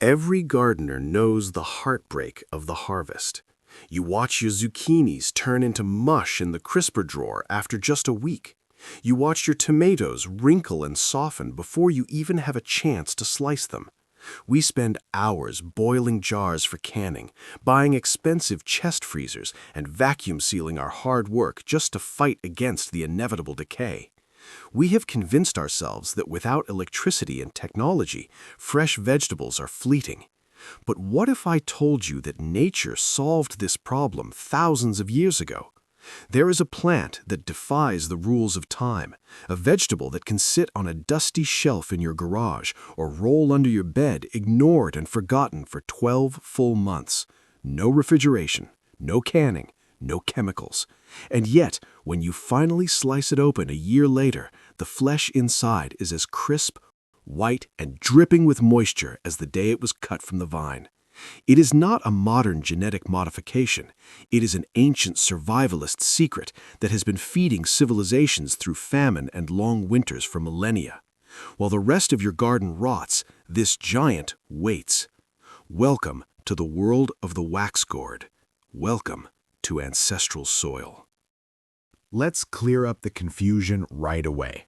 Every gardener knows the heartbreak of the harvest. You watch your zucchinis turn into mush in the crisper drawer after just a week. You watch your tomatoes wrinkle and soften before you even have a chance to slice them. We spend hours boiling jars for canning, buying expensive chest freezers, and vacuum sealing our hard work just to fight against the inevitable decay. We have convinced ourselves that without electricity and technology, fresh vegetables are fleeting. But what if I told you that nature solved this problem thousands of years ago? There is a plant that defies the rules of time, a vegetable that can sit on a dusty shelf in your garage or roll under your bed, ignored and forgotten for 12 full months. No refrigeration, no canning, no chemicals. And yet, when you finally slice it open a year later, the flesh inside is as crisp, white, and dripping with moisture as the day it was cut from the vine. It is not a modern genetic modification. It is an ancient survivalist secret that has been feeding civilizations through famine and long winters for millennia. While the rest of your garden rots, this giant waits. Welcome to the world of the wax gourd. Welcome to ancestral soil. Let's clear up the confusion right away.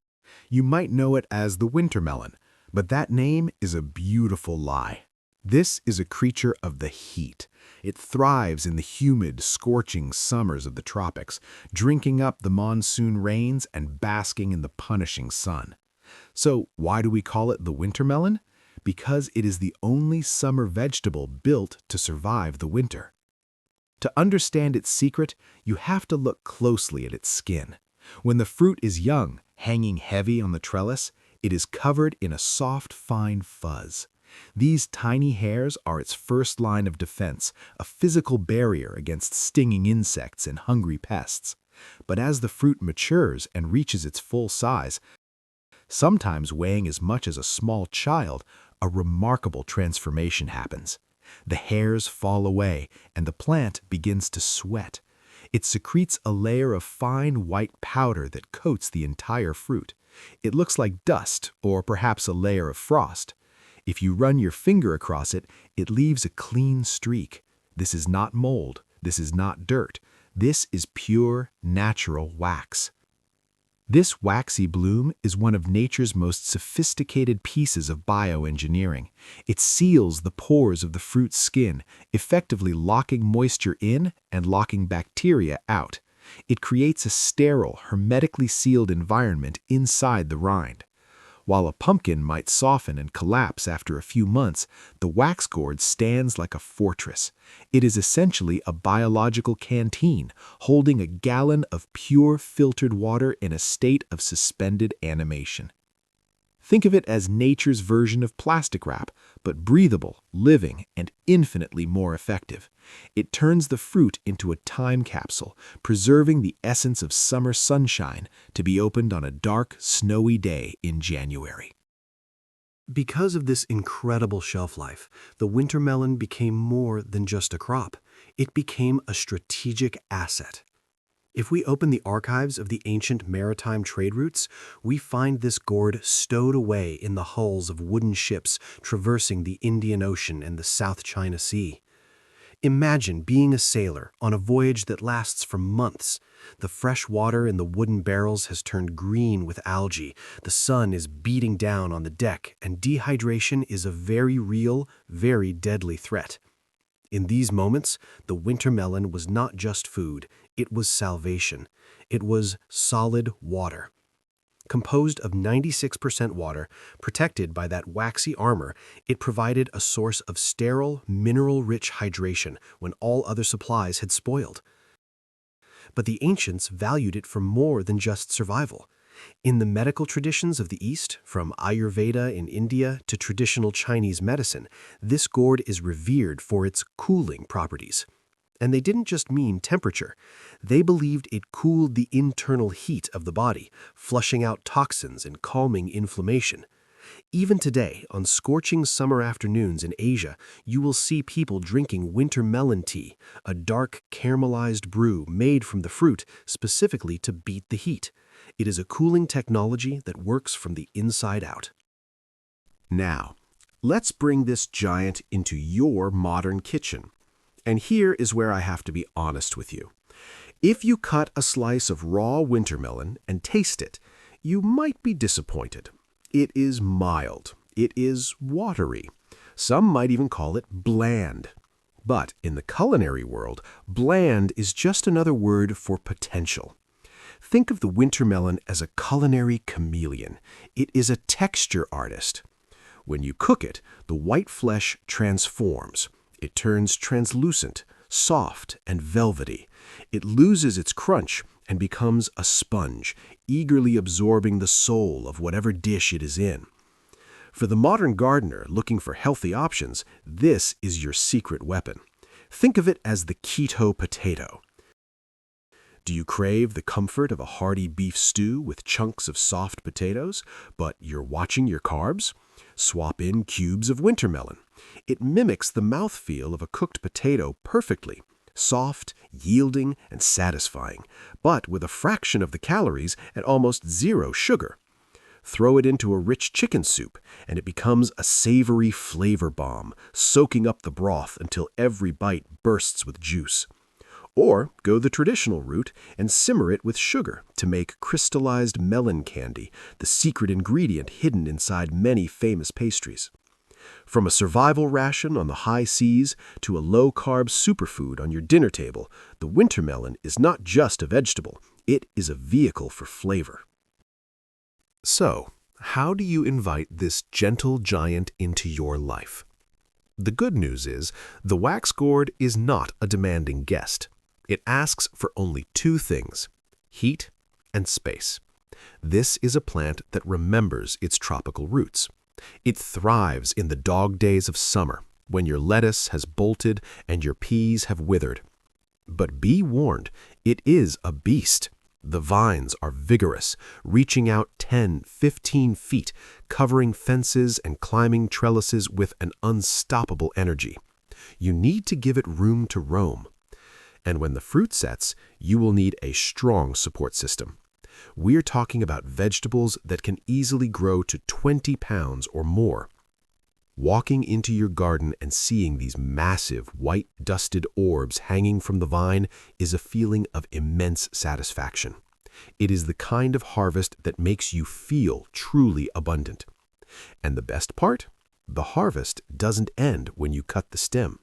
You might know it as the winter melon, but that name is a beautiful lie. This is a creature of the heat. It thrives in the humid, scorching summers of the tropics, drinking up the monsoon rains and basking in the punishing sun. So why do we call it the winter melon? Because it is the only summer vegetable built to survive the winter. To understand its secret, you have to look closely at its skin. When the fruit is young, hanging heavy on the trellis, it is covered in a soft, fine fuzz. These tiny hairs are its first line of defense, a physical barrier against stinging insects and hungry pests. But as the fruit matures and reaches its full size, sometimes weighing as much as a small child, a remarkable transformation happens. The hairs fall away, and the plant begins to sweat. It secretes a layer of fine white powder that coats the entire fruit. It looks like dust, or perhaps a layer of frost. If you run your finger across it, it leaves a clean streak. This is not mold. This is not dirt. This is pure, natural wax. This waxy bloom is one of nature's most sophisticated pieces of bioengineering. It seals the pores of the fruit's skin, effectively locking moisture in and locking bacteria out. It creates a sterile, hermetically sealed environment inside the rind. While a pumpkin might soften and collapse after a few months, the wax gourd stands like a fortress. It is essentially a biological canteen, holding a gallon of pure filtered water in a state of suspended animation. Think of it as nature's version of plastic wrap, but breathable, living, and infinitely more effective. It turns the fruit into a time capsule, preserving the essence of summer sunshine to be opened on a dark, snowy day in January. Because of this incredible shelf life, the winter melon became more than just a crop. It became a strategic asset. If we open the archives of the ancient maritime trade routes, we find this gourd stowed away in the hulls of wooden ships traversing the Indian Ocean and the South China Sea. Imagine being a sailor on a voyage that lasts for months. The fresh water in the wooden barrels has turned green with algae, the sun is beating down on the deck, and dehydration is a very real, very deadly threat. In these moments, the winter melon was not just food, it was salvation. It was solid water. Composed of 96% water, protected by that waxy armor, it provided a source of sterile, mineral-rich hydration when all other supplies had spoiled. But the ancients valued it for more than just survival. In the medical traditions of the East, from Ayurveda in India to traditional Chinese medicine, this gourd is revered for its cooling properties. And they didn't just mean temperature. They believed it cooled the internal heat of the body, flushing out toxins and calming inflammation. Even today, on scorching summer afternoons in Asia, you will see people drinking winter melon tea, a dark caramelized brew made from the fruit specifically to beat the heat. It is a cooling technology that works from the inside out. Now, Let's bring this giant into your modern kitchen. And here is where I have to be honest with you. If you cut a slice of raw winter melon and taste it, you might be disappointed. It is mild. It is watery. Some might even call it bland. But in the culinary world, bland is just another word for potential. Think of the winter melon as a culinary chameleon. It is a texture artist. When you cook it, the white flesh transforms. It turns translucent, soft, and velvety. It loses its crunch and becomes a sponge, eagerly absorbing the soul of whatever dish it is in. For the modern gardener looking for healthy options, this is your secret weapon. Think of it as the keto potato. Do you crave the comfort of a hearty beef stew with chunks of soft potatoes, but you're watching your carbs? Swap in cubes of winter melon. It mimics the mouthfeel of a cooked potato perfectly. Soft, yielding, and satisfying, but with a fraction of the calories and almost zero sugar. Throw it into a rich chicken soup, and it becomes a savory flavor bomb, soaking up the broth until every bite bursts with juice. Or go the traditional route and simmer it with sugar to make crystallized melon candy, the secret ingredient hidden inside many famous pastries. From a survival ration on the high seas to a low-carb superfood on your dinner table, the winter melon is not just a vegetable, it is a vehicle for flavor. So, how do you invite this gentle giant into your life? The good news is, the Wax Gourd is not a demanding guest. It asks for only two things: heat and space. This is a plant that remembers its tropical roots. It thrives in the dog days of summer, when your lettuce has bolted and your peas have withered. But be warned, it is a beast. The vines are vigorous, reaching out 10, 15 feet, covering fences and climbing trellises with an unstoppable energy. You need to give it room to roam. And when the fruit sets, you will need a strong support system. We're talking about vegetables that can easily grow to 20 pounds or more. Walking into your garden and seeing these massive, white, dusted orbs hanging from the vine is a feeling of immense satisfaction. It is the kind of harvest that makes you feel truly abundant. And the best part? The harvest doesn't end when you cut the stem.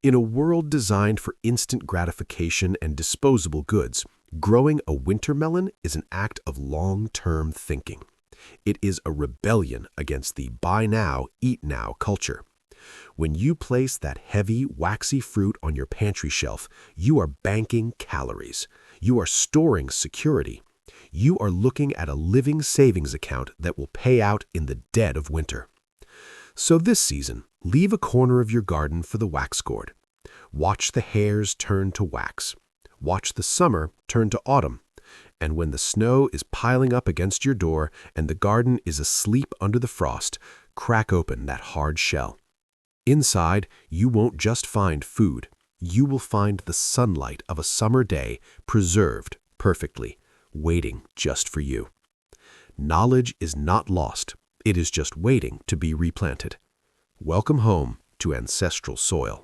In a world designed for instant gratification and disposable goods, growing a winter melon is an act of long-term thinking. It is a rebellion against the buy now, eat now culture. When you place that heavy, waxy fruit on your pantry shelf, you are banking calories. You are storing security. You are looking at a living savings account that will pay out in the dead of winter. So this season, leave a corner of your garden for the Wax Gourd. Watch the hairs turn to wax. Watch the summer turn to autumn. And when the snow is piling up against your door and the garden is asleep under the frost, crack open that hard shell. Inside, you won't just find food. You will find the sunlight of a summer day preserved perfectly, waiting just for you. Knowledge is not lost. It is just waiting to be replanted. Welcome home to ancestral soil.